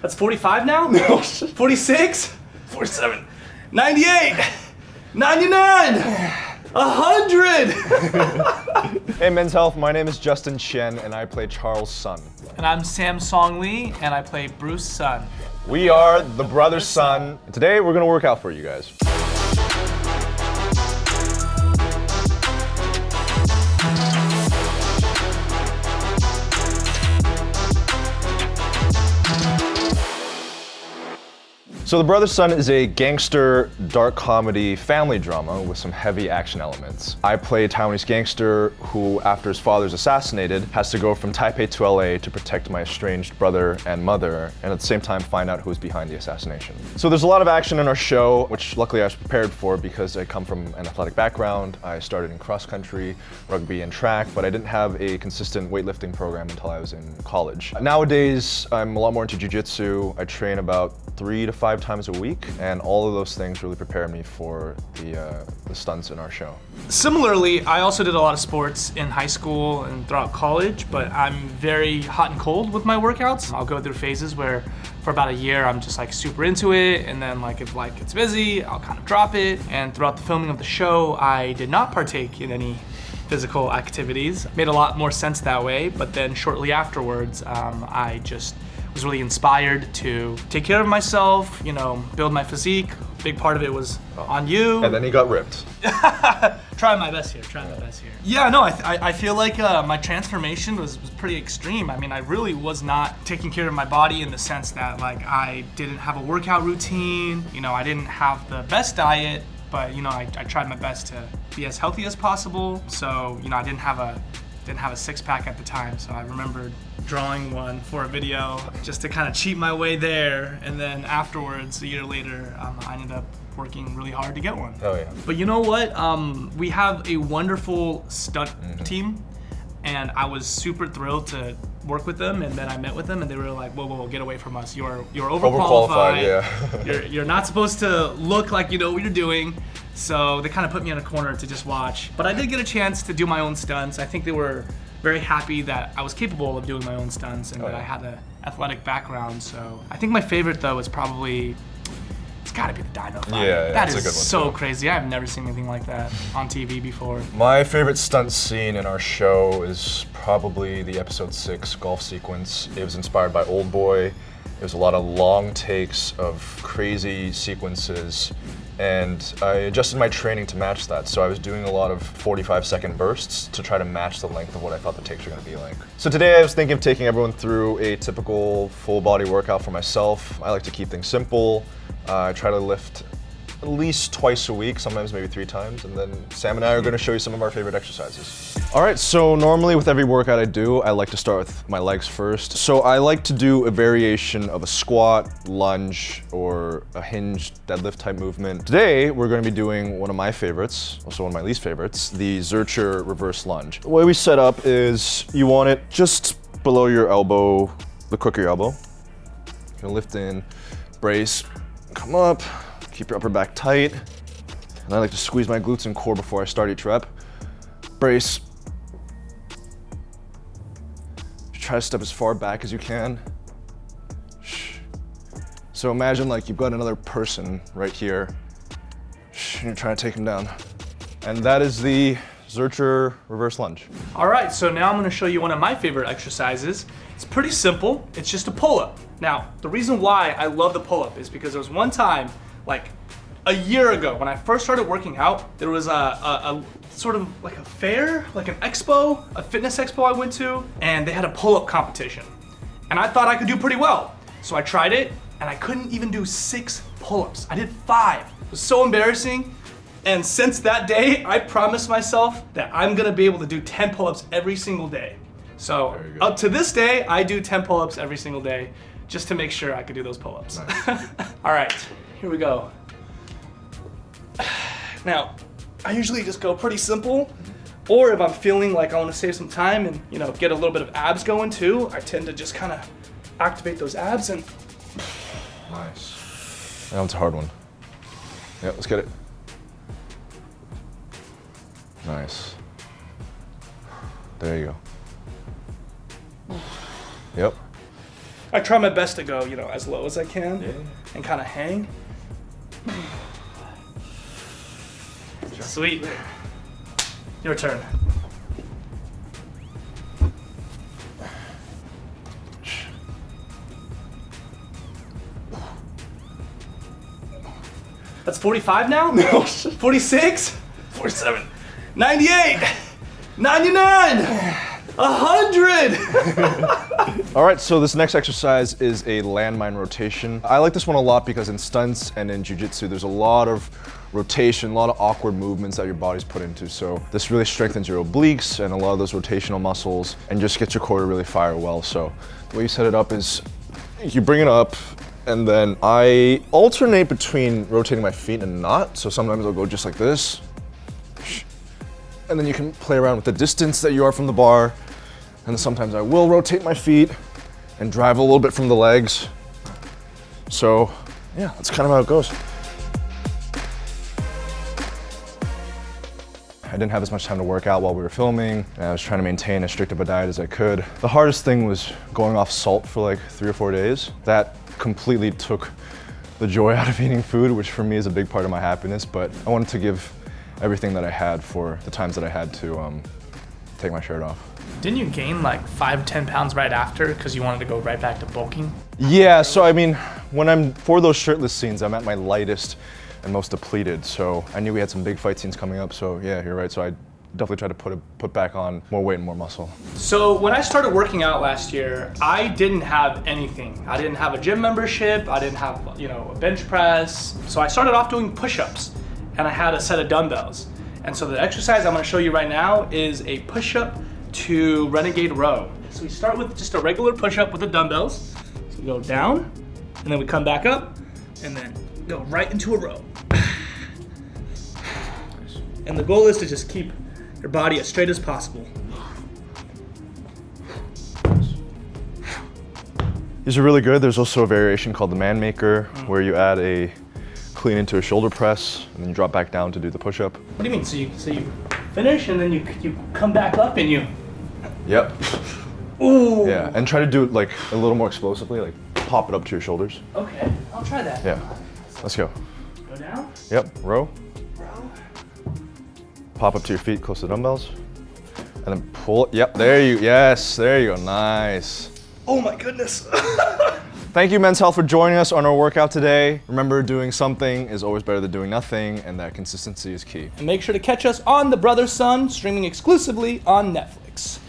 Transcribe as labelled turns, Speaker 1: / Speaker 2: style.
Speaker 1: That's 45 now?
Speaker 2: No.
Speaker 1: 46? 47. 98. 99. 100.
Speaker 2: Hey Men's Health, my name is Justin Chen and I play Charles' son.
Speaker 1: And I'm Sam Song Lee and I play Bruce's son.
Speaker 2: We are the Brothers' Son. Today we're gonna work out for you guys. So The Brothers' Son is a gangster, dark comedy family drama with some heavy action elements. I play a Taiwanese gangster who, after his father is assassinated, has to go from Taipei to LA to protect my estranged brother and mother, and at the same time find out who's behind the assassination. So there's a lot of action in our show, which luckily I was prepared for because I come from an athletic background. I started in cross country, rugby, and track, but I didn't have a consistent weightlifting program until I was in college. Nowadays, I'm a lot more into jiu-jitsu. I train about 3 to 5 times a week, and all of those things really prepare me for the stunts in our show.
Speaker 1: Similarly, I also did a lot of sports in high school and throughout college, but I'm very hot and cold with my workouts. I'll go through phases where for about a year I'm just like super into it, and then like if like it's busy, I'll kind of drop it. And throughout the filming of the show, I did not partake in any physical activities. It made a lot more sense that way, but then shortly afterwards, I just was really inspired to take care of myself, you know, build my physique. Big part of it was on you.
Speaker 2: And then he got ripped.
Speaker 1: Trying my best here, Yeah, no, I feel like my transformation was pretty extreme. I mean, I really was not taking care of my body in the sense that like I didn't have a workout routine, you know, I didn't have the best diet, but you know, I tried my best to be as healthy as possible. So, you know, I didn't have a six-pack at the time, so I remembered drawing one for a video just to kind of cheat my way there, and then afterwards, a year later, I ended up working really hard to get one.
Speaker 2: Oh yeah.
Speaker 1: But you know what? We have a wonderful stunt team, and I was super thrilled to work with them, and then I met with them and they were like, whoa, get away from us. You're overqualified.
Speaker 2: Yeah.
Speaker 1: you're not supposed to look like you know what you're doing. So they kind of put me in a corner to just watch. But I did get a chance to do my own stunts. I think they were very happy that I was capable of doing my own stunts and that I had an athletic background. So I think my favorite though is probably, it's gotta be the Dino Fight.
Speaker 2: Yeah,
Speaker 1: that
Speaker 2: is
Speaker 1: is
Speaker 2: a good one
Speaker 1: so
Speaker 2: too.
Speaker 1: crazy. I've never seen anything like that on TV before.
Speaker 2: My favorite stunt scene in our show is probably the episode 6 golf sequence. It was inspired by Old Boy. It was a lot of long takes of crazy sequences, and I adjusted my training to match that. So I was doing a lot of 45-second bursts to try to match the length of what I thought the takes were gonna be like. So today I was thinking of taking everyone through a typical full body workout for myself. I like to keep things simple. I try to lift at least twice a week, sometimes maybe 3 times, and then Sam and I are gonna show you some of our favorite exercises. All right, so normally with every workout I do, I like to start with my legs first. So I like to do a variation of a squat, lunge, or a hinged deadlift type movement. Today, we're gonna be doing one of my favorites, also one of my least favorites, the Zercher reverse lunge. The way we set up is you want it just below your elbow, the crook of your elbow. You're gonna lift in, brace, come up, keep your upper back tight. And I like to squeeze my glutes and core before I start each rep. Brace. Try to step as far back as you can. So imagine like you've got another person right here, and you're trying to take him down. And that is the Zercher reverse lunge.
Speaker 1: All right, so now I'm gonna show you one of my favorite exercises. It's pretty simple, it's just a pull-up. Now, the reason why I love the pull-up is because there was one time, like a year ago, when I first started working out, there was a sort of like a fair, like an expo, a fitness expo I went to, and they had a pull-up competition. And I thought I could do pretty well. So I tried it, and I couldn't even do 6 pull-ups. I did 5. It was so embarrassing. And since that day, I promised myself that I'm gonna be able to do 10 pull-ups every single day. So up to this day, I do 10 pull-ups every single day just to make sure I could do those pull-ups. Nice. All right, here we go. Now, I usually just go pretty simple, or if I'm feeling like I wanna save some time and you know get a little bit of abs going too, I tend to just kind of activate those abs and.
Speaker 2: Nice. That one's a hard one. Yeah, let's get it. Nice. There you go. Yep.
Speaker 1: I try my best to go, you know, as low as I can and kind of hang. Sweet. Your turn. That's 45 now? No. 46? 47. 98. 99. 100.
Speaker 2: All right, so this next exercise is a landmine rotation. I like this one a lot because in stunts and in jiu-jitsu, there's a lot of rotation, a lot of awkward movements that your body's put into. So this really strengthens your obliques and a lot of those rotational muscles and just gets your core to really fire well. So the way you set it up is you bring it up, and then I alternate between rotating my feet and not. So sometimes I'll go just like this. And then you can play around with the distance that you are from the bar. And then sometimes I will rotate my feet and drive a little bit from the legs. So yeah, that's kind of how it goes. I didn't have as much time to work out while we were filming, and I was trying to maintain as strict of a diet as I could. The hardest thing was going off salt for like 3 or 4 days. That completely took the joy out of eating food, which for me is a big part of my happiness, but I wanted to give everything that I had for the times that I had to take my shirt off.
Speaker 1: Didn't you gain like 5-10 pounds right after because you wanted to go right back to bulking?
Speaker 2: Yeah, so I mean, when I'm for those shirtless scenes, I'm at my lightest and most depleted. So I knew we had some big fight scenes coming up. So yeah, you're right. So I definitely tried to put back on more weight and more muscle.
Speaker 1: So when I started working out last year, I didn't have anything. I didn't have a gym membership. I didn't have, you know, a bench press. So I started off doing push-ups, and I had a set of dumbbells. And so the exercise I'm going to show you right now is a push-up to Renegade row. So we start with just a regular push-up with the dumbbells. So we go down, and then we come back up, and then go right into a row. And the goal is to just keep your body as straight as possible.
Speaker 2: These are really good. There's also a variation called the man maker, where you add a clean into a shoulder press and then you drop back down to do the push-up.
Speaker 1: What do you mean? So you finish and then you come back up and you...
Speaker 2: Yep.
Speaker 1: Ooh.
Speaker 2: Yeah, and try to do it like a little more explosively, like pop it up to your shoulders.
Speaker 1: Okay, I'll try that.
Speaker 2: Yeah, let's go.
Speaker 1: Go down.
Speaker 2: Yep, row.
Speaker 1: Row.
Speaker 2: Pop up to your feet close to the dumbbells. And then pull, yep, there you go, nice.
Speaker 1: Oh my goodness.
Speaker 2: Thank you, Men's Health, for joining us on our workout today. Remember, doing something is always better than doing nothing, and that consistency is key.
Speaker 1: And make sure to catch us on The Brother Son, streaming exclusively on Netflix.